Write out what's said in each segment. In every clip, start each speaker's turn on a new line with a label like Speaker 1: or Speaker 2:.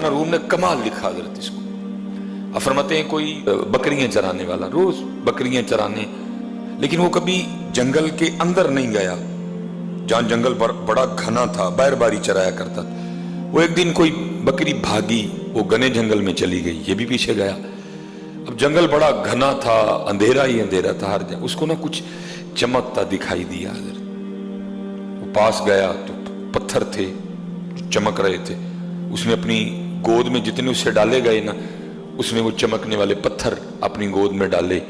Speaker 1: मरहूम ने कमाल लिखा हजरत इसको। अब फरमाते हैं कोई बकरियां चराने वाला रोज बकरियां चराने, लेकिन वो कभी जंगल के अंदर नहीं गया जहां जंगल बड़ा घना था, बैरबारी चराया करता था। वो एक दिन कोई बकरी भागी, वो घने जंगल में चली गई, ये भी पीछे गया। अब जंगल बड़ा घना था, अंधेरा ही अंधेरा था हर जगह। उसको ना कुछ चमकता दिखाई दिया। वो पास गया तो पत्थर थे चमक रहे थे। उसने अपनी गोद में जितने उससे डाले गए ना, उसने वो चमकने वाले पत्थर अपनी गोद में डाले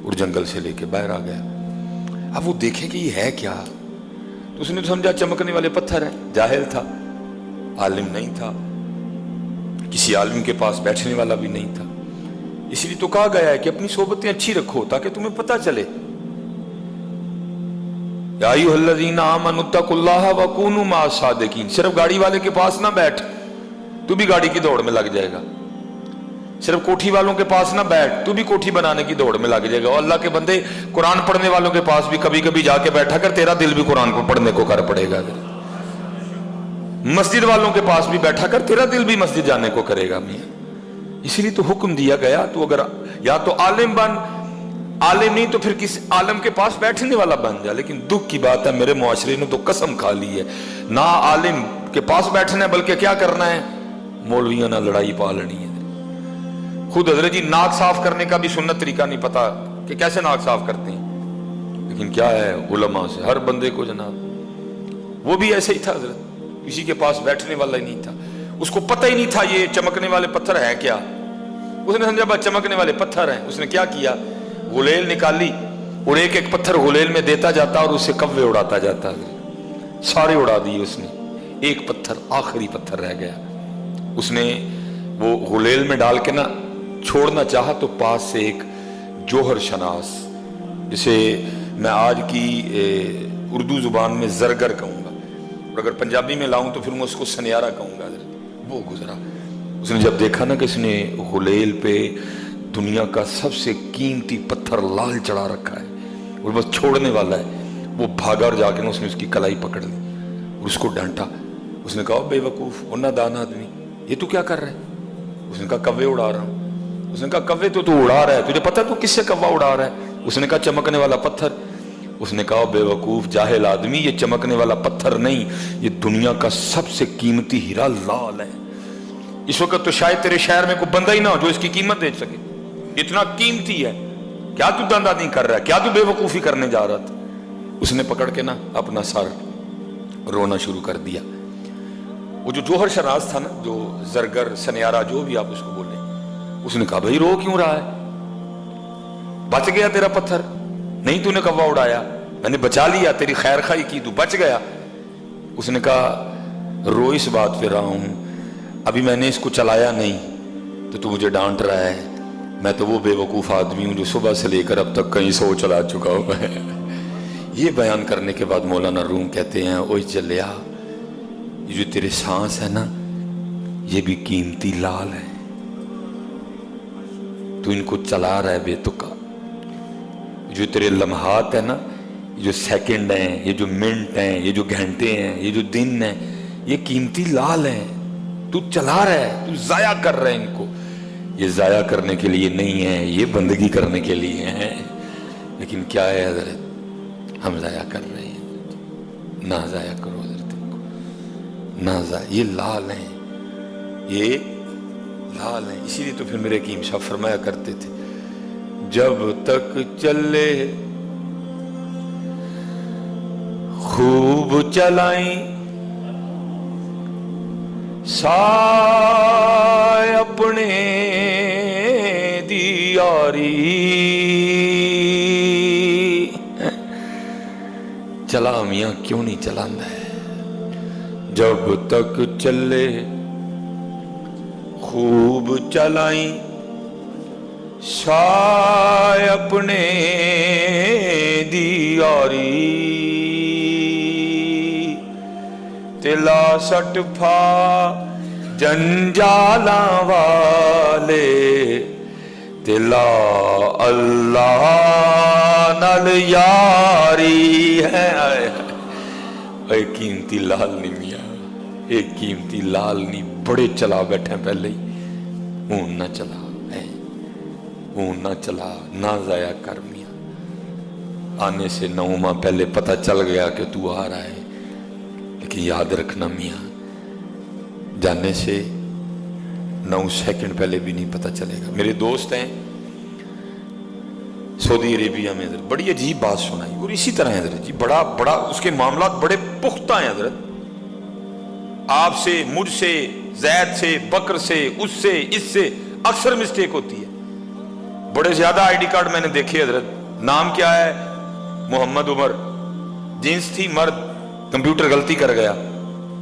Speaker 1: और जंगल से लेके बाहर आ गया। अब वो देखे कि ये है क्या, तो उसने तो समझा चमकने वाले पत्थर है। जाहिल था, आलिम नहीं था, किसी आलिम के पास बैठने वाला भी नहीं था। इसलिए तो कहा गया है कि अपनी सोबतें अच्छी रखो ताकि तुम्हें पता चले। या अय्युहल्लज़ीना आमनुत्तकुल्लाह वकूनू मअस सादिकीन। सिर्फ गाड़ी वाले के पास ना बैठ, तू भी गाड़ी की दौड़ में लग जाएगा। सिर्फ कोठी वालों के पास ना बैठ, तू भी कोठी बनाने की दौड़ में लग जाएगा। और अल्लाह के बंदे, कुरान पढ़ने वालों के पास भी कभी कभी जाके बैठा कर, तेरा दिल भी कुरान को पढ़ने को कर पड़ेगा। मस्जिद वालों के पास भी बैठा कर, तेरा दिल भी मस्जिद जाने को करेगा। मियां इसीलिए तो हुक्म दिया गया, तो अगर या तो आलिम बन, आलिम नहीं तो फिर किसी आलिम के पास बैठने वाला बन जा। लेकिन दुख की बात है, मेरे मुआशरे ने तो कसम खा ली है, ना आलिम के पास बैठना है बल्कि क्या करना है, मौलवियों ना लड़ाई पालनी है। खुद हजरत जी नाक साफ करने का भी सुन्नत तरीका नहीं पता कि कैसे नाक साफ करते हैं, लेकिन क्या है उलमा से हर बंदे को जनाब। वो भी ऐसे ही था हजरत, किसी के पास बैठने वाला ही नहीं था। उसको पता ही नहीं था ये चमकने वाले पत्थर है क्या। उसने समझा बस चमकने वाले पत्थर हैं। उसने क्या किया, गुलेल निकाली और एक एक पत्थर गुलेल में देता जाता और उससे कव्वे उड़ाता जाता। सारे उड़ा दिए उसने, एक पत्थर आखिरी पत्थर रह गया। उसने वो गुलेल में डाल के ना छोड़ना चाहा तो पास से एक जोहर शनास, जिसे मैं आज की उर्दू जुबान में जरगर कहूंगा और अगर पंजाबी में लाऊं तो फिर मैं उसको सनियारा कहूंगा, वो गुजरा। उसने जब देखा ना कि इसने गुलेल पे दुनिया का सबसे कीमती पत्थर लाल चढ़ा रखा है और बस छोड़ने वाला है, वो भागा और जाके ना उसने उसकी कलाई पकड़ ली और उसको डांटा। उसने कहा बेवकूफ और नादान आदमी, ये तू क्या कर रहा है। उसने कहा कव्वे उड़ा रहा हूं। उसने कहा कव्वे तो तू उड़ा रहा है, तुझे पता है तू किससे कव्वा उड़ा रहा है। उसने कहा चमकने वाला पत्थर। उसने कहा बेवकूफ जाहिल आदमी, ये चमकने वाला पत्थर नहीं, ये दुनिया का सबसे कीमती हीरा लाल है। इस वक्त तो शायद तेरे शहर में कोई बंदा ही ना हो जो इसकी कीमत दे सके, इतना कीमती है। क्या तू धंधा नहीं कर रहा है, क्या तू बेवकूफी करने जा रहा था। उसने पकड़ के ना अपना सर रोना शुरू कर दिया। वो जो जोहर शनास था ना, जो जरगर सनियारा जो भी आप उसको बोले, उसने कहा भाई रो क्यों रहा है, बच गया तेरा पत्थर, नहीं तूने कव्वा उड़ाया, मैंने बचा लिया, तेरी खैर खाई की, तू बच गया। उसने कहा रो इस बात पे रहा हूं, अभी मैंने इसको चलाया नहीं तो तू मुझे डांट रहा है। मैं तो वो बेवकूफ आदमी हूं जो सुबह से लेकर अब तक कहीं 100 चला चुका हुआ है। ये बयान करने के बाद मौलाना रूम कहते हैं ओए जलिया, ये जो तेरे सांस है ना, ये भी कीमती लाल है, तू इनको चला रहा है बेतुका। जो तेरे लम्हात है ना, ये जो सेकंड हैं, ये जो मिनट हैं, ये जो घंटे हैं, ये जो दिन हैं, ये कीमती लाल हैं, तू चला रहा है, तू जाया कर रहा है इनको। ये जाया करने के लिए नहीं है, ये बंदगी करने के लिए है। लेकिन क्या है हजरत, हम जाया कर रहे हैं। ना जाया करो हजरत इनको, ना जाया। ये लाल हैं, ये लाल हैं। इसीलिए तो फिर मेरे हकीम साहब फरमाया करते थे, जब तक चले खूब चलाई साय अपने दी यारी। चला मियां क्यों नहीं चलांदा है। जब तक चले खूब चलाई साय अपने दी यारी। तिला सटफा जंजाला वाले, तिला अल्लाह नल यारी है। एक कीमती लाल नहीं मियां, एक कीमती लाल नहीं, बड़े चला बैठे पहले ही, हूं ना चला है, हूं ना चला, ना जाया कर मियां। आने से 9 माह पहले पता चल गया कि तू आ रहा है, लेकिन याद रखना मियां, जाने से 9 सेकंड पहले भी नहीं पता चलेगा। मेरे दोस्त हैं सऊदी अरेबिया में, हजरत बड़ी अजीब बात सुनाई, और इसी तरह है हजरत जी, बड़ा बड़ा उसके मामला बड़े पुख्ता हैं हजरत, आपसे, मुझसे, जैद से, बकर से, उससे, इससे अक्सर मिस्टेक होती है। बड़े ज्यादा आईडी कार्ड मैंने देखे हजरत, नाम क्या है मोहम्मद उमर, जींस थी मर्द, कंप्यूटर गलती कर गया,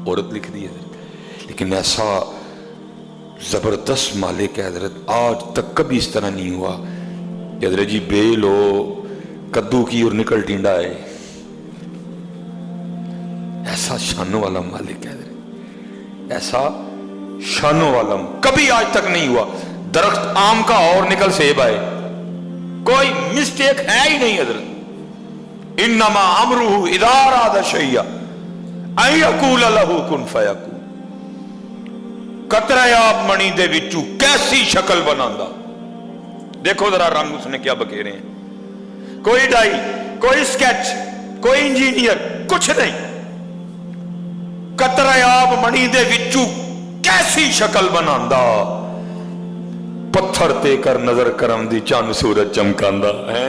Speaker 1: औरत लिख दी हजरत। लेकिन ऐसा जबरदस्त मालिक है हजरत, आज तक कभी इस तरह नहीं हुआ कि हजरत जी बेल हो कद्दू की और निकल टिंडा है। ऐसा शानों वाला मालिक है हजरत, ऐसा शानों वाला कभी आज तक नहीं हुआ। दरख्त आम का और निकल सेब आए, कोई मिस्टेक है ही नहीं हजरत। इन्नमा अमरुहु इज़ा अरादा शैय्अन अन यक़ूल लहू कुन फयकून। कतरे आप मणि दे विचू कैसी शक्ल बनांदा, देखो जरा रंग उसने क्या बखेरे हैं, कोई डाई, कोई स्केच, कोई इंजीनियर, कुछ नहीं। कतरे आप मणि दे विचू कैसी शक्ल बनांदा, पत्थर ते कर नजर करम दी चंद सूरज चमकांदा है।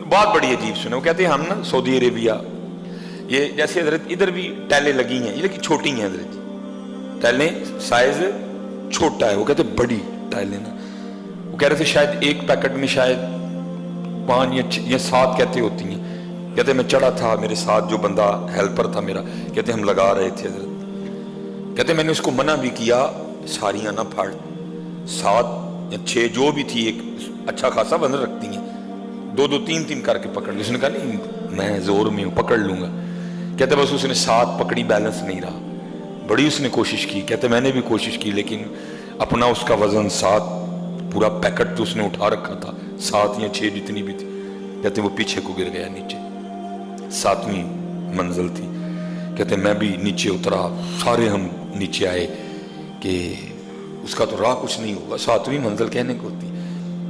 Speaker 1: बहुत बड़ी अजीब सुने, वो कहते हैं हम ना सऊदी अरेबिया, ये जैसे हजरत इधर भी टाइलें लगी हैं, ये लेकिन छोटी हैं हजरत जी, टाइलें साइज छोटा है, वो कहते बड़ी टाइलें ना, वो कह रहे थे शायद एक पैकेट में शायद 5 या 7 कहते होती हैं। कहते मैं चढ़ा था, मेरे साथ जो बंदा हेल्पर था मेरा, कहते हम लगा रहे थे हजरत, कहते मैंने उसको मना भी किया सारियां ना फाड़, 7 या 6 जो भी थी, एक अच्छा खासा वजन रखती हैं, 2-2 3-3 करके पकड़ ली। उसने कहा नहीं मैं जोर में हूं, पकड़ लूंगा। कहते बस उसने 7 पकड़ी, बैलेंस नहीं रहा, बड़ी उसने कोशिश की। कहते मैंने भी कोशिश की, लेकिन अपना उसका वजन 7 पूरा पैकेट तो उसने उठा रखा था, 7 या 6 जितनी भी थी, कहते वो पीछे को गिर गया नीचे, 7वीं मंजिल थी। कहते मैं भी नीचे उतरा, सारे हम नीचे आए कि उसका तो राह कुछ नहीं होगा, 7वीं मंजिल कहने को होती।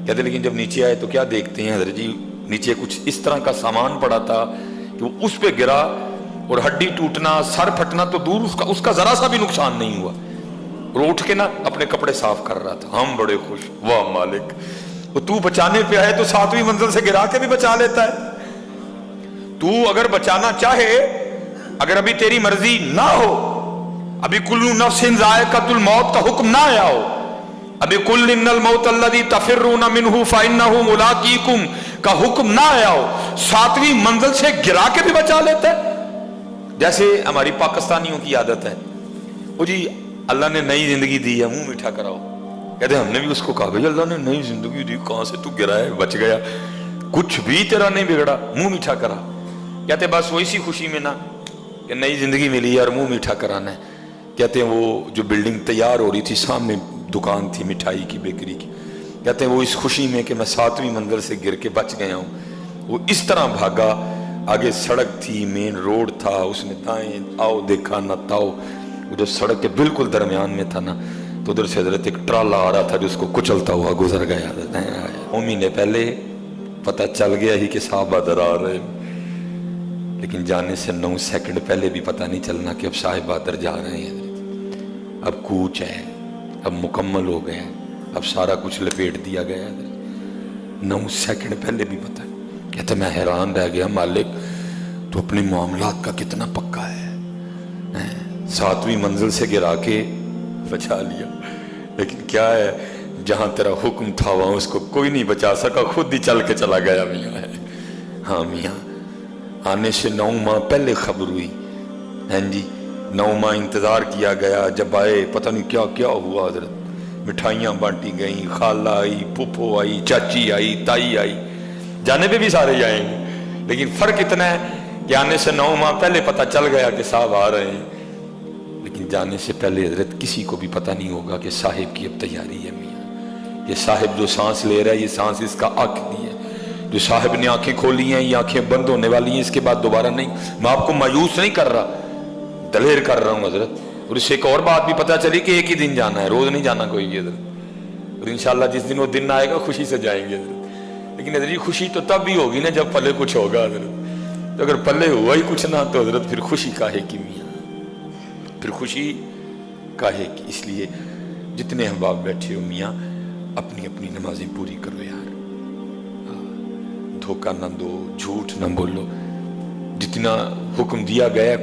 Speaker 1: कहते लेकिन जब नीचे आए तो क्या देखते हैं हजरत जी, नीचे कुछ इस तरह का सामान पड़ा था कि वो उस पे गिरा, और हड्डी टूटना, सर फटना तो दूर, उसका जरा सा भी नुकसान नहीं हुआ। और उठ के ना अपने कपड़े साफ कर रहा था। हम बड़े खुश, वाह मालिक, वो तू बचाने पे आए तो 7वीं मंजिल से गिरा के भी बचा लेता है। तू अगर बचाना चाहे, अगर अभी तेरी मर्जी ना हो, अभी कुल्लु नफ्सिन ज़ाइक़तुल मौत का हुक्म ना आया हो, अभी कुल इन्नल मौत अल्लज़ी तफ़िर्रूना मिन्हु फ़इन्नहु मुलाक़ीकुम का हुक्म ना आया हो, 7वीं मंजिल से गिरा के भी बचा लेता है। जैसे हमारी पाकिस्तानियों की आदत है, वो जी अल्लाह ने नई जिंदगी दी है, मुंह मीठा कराओ। कहते हमने भी उसको कहा भाई अल्लाह ने नई जिंदगी दी, कहां से तू गिरा है, बच गया, कुछ भी तेरा नहीं बिगड़ा, मुंह मीठा करा। कहते बस वो इसी खुशी में ना कि नई जिंदगी मिली यार, मुंह मीठा कराना है। कहते हैं वो जो बिल्डिंग तैयार हो रही थी, सामने दुकान थी मिठाई की, बेकरी की, कहते हैं वो इस खुशी में कि मैं 7वीं मंजिल से गिर के बच गया हूँ, वो इस तरह भागा। आगे सड़क थी, मेन रोड था, उसने दाएं आओ देखा ना ताओ, वो जो सड़क के बिल्कुल दरमियान में था ना, तो उधर से हजरत एक ट्राला आ रहा था जो उसको कुचलता हुआ गुजर गया। 9 महीने पहले पता चल गया ही कि साहब दर आ रहे, लेकिन जाने से 9 सेकंड पहले भी पता नहीं चलना कि अब साहिब दर जा रहे हैं। अब कूच है, अब मुकम्मल हो गया, अब सारा कुछ लपेट दिया गया। 9 सेकंड पहले भी पता। कहते मैं हैरान रह गया, मालिक तो अपने मामलात का कितना पक्का है, 7वीं मंजिल से गिरा के बचा लिया। लेकिन क्या है, जहां तेरा हुक्म था वहां उसको कोई नहीं बचा सका, खुद ही चल के चला गया मियाँ है। हाँ मियाँ, आने से 9 माह पहले खबर हुई, हैं जी, 9 माह इंतजार किया गया। जब आए पता नहीं क्या क्या हुआ हजरत, मिठाइयाँ बांटी गई, खाला आई, फूफो आई, चाची आई, ताई आई, जाने पे भी सारे जाएंगे, लेकिन फर्क इतना है कि आने से 9 माह पहले पता चल गया कि साहब आ रहे हैं, लेकिन जाने से पहले हजरत किसी को भी पता नहीं होगा कि साहिब की अब तैयारी है मियाँ। ये साहिब जो सांस ले रहा है, ये सांस इसका आखिरी है। जो साहिब ने आंखें खोली हैं, ये आंखें बंद होने वाली हैं, इसके बाद दोबारा नहीं। मैं आपको मायूस नहीं कर रहा, दलेर कर रहा हूँ हजरत, اور اس سے ایک اور بات بھی پتہ چلی کہ ایک ہی دن جانا ہے, روز نہیں جانا کوئی ادھر. اور انشاءاللہ جس دن وہ دن آئے گا خوشی سے جائیں گے حضرت. لیکن حضرت خوشی تو تب بھی ہوگی نا جب پلے کچھ ہوگا حضرت. تو اگر پلے ہوا ہی کچھ نہ تو حضرت پھر خوشی کاہے کی میاں, پھر خوشی کاہے کی. اس لیے جتنے احباب بیٹھے ہو میاں اپنی اپنی نمازیں پوری کرو یار, دھوکہ نہ دو, جھوٹ نہ بولو. جتنا حکم دیا گیا ہے